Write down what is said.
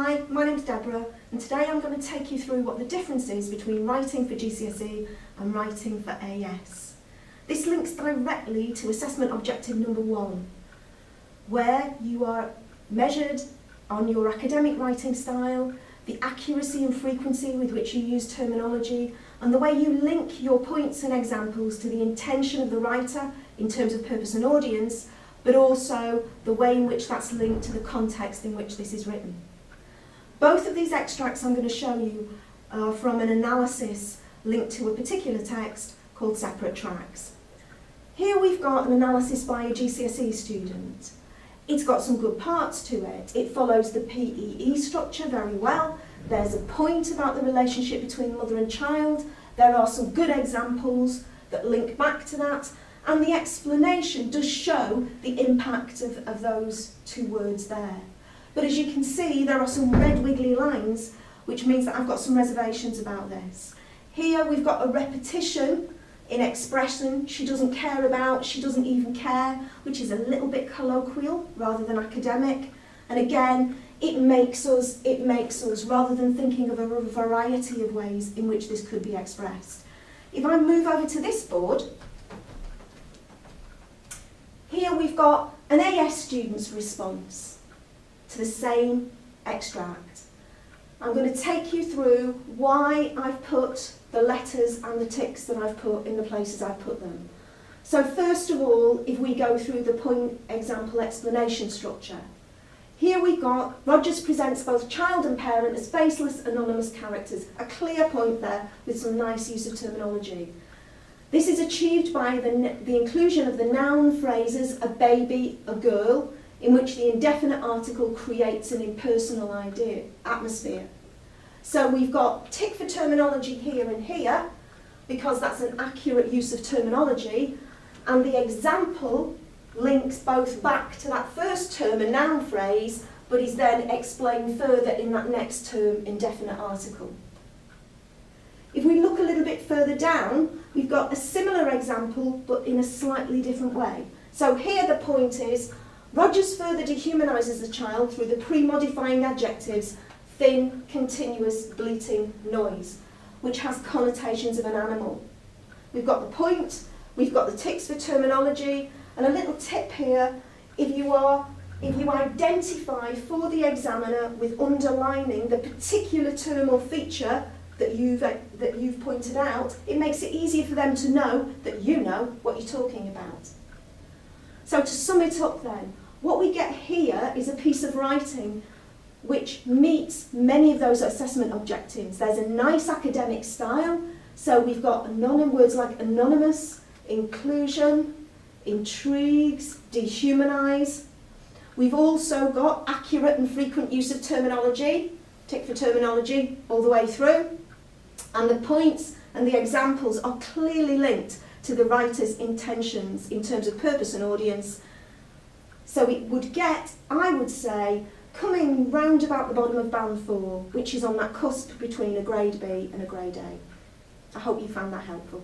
Hi, my name's Deborah, and today I'm going to take you through what the difference is between writing for GCSE and writing for AS. This links directly to assessment objective number 1, where you are measured on your academic writing style, the accuracy and frequency with which you use terminology, and the way you link your points and examples to the intention of the writer in terms of purpose and audience, but also the way in which that's linked to the context in which this is written. Both of these extracts I'm going to show you are from an analysis linked to a particular text called Separate Tracks. Here we've got an analysis by a GCSE student. It's got some good parts to it. It follows the PEE structure very well. There's a point about the relationship between mother and child. There are some good examples that link back to that. And the explanation does show the impact of those two words there. But as you can see, there are some red wiggly lines, which means that I've got some reservations about this. Here we've got a repetition in expression she doesn't care about, she doesn't even care, which is a little bit colloquial rather than academic. And again, it makes us, rather than thinking of a variety of ways in which this could be expressed. If I move over to this board, here we've got an AS student's response to the same extract. I'm going to take you through why I've put the letters and the ticks that I've put in the places I've put them. So first of all, if we go through the point, example, explanation structure. Here we've got Rogers presents both child and parent as faceless, anonymous characters. A clear point there with some nice use of terminology. This is achieved by the inclusion of the noun phrases a baby, a girl, in which the indefinite article creates an impersonal atmosphere. So we've got tick for terminology here and here, because that's an accurate use of terminology, and the example links both back to that first term, a noun phrase, but is then explained further in that next term, indefinite article. If we look a little bit further down, we've got a similar example, but in a slightly different way. So here the point is, Rogers further dehumanises the child through the pre-modifying adjectives thin, continuous, bleating noise, which has connotations of an animal. We've got the point, we've got the ticks for terminology, and a little tip here, if you identify for the examiner with underlining the particular term or feature that you've pointed out, it makes it easier for them to know that you know what you're talking about. So to sum it up then, what we get here is a piece of writing which meets many of those assessment objectives. There's a nice academic style, so we've got words like anonymous, inclusion, intrigues, dehumanise. We've also got accurate and frequent use of terminology, tick for terminology all the way through, and the points and the examples are clearly linked to the writer's intentions in terms of purpose and audience. So it would get, I would say, coming round about the bottom of band 4, which is on that cusp between a grade B and a grade A. I hope you found that helpful.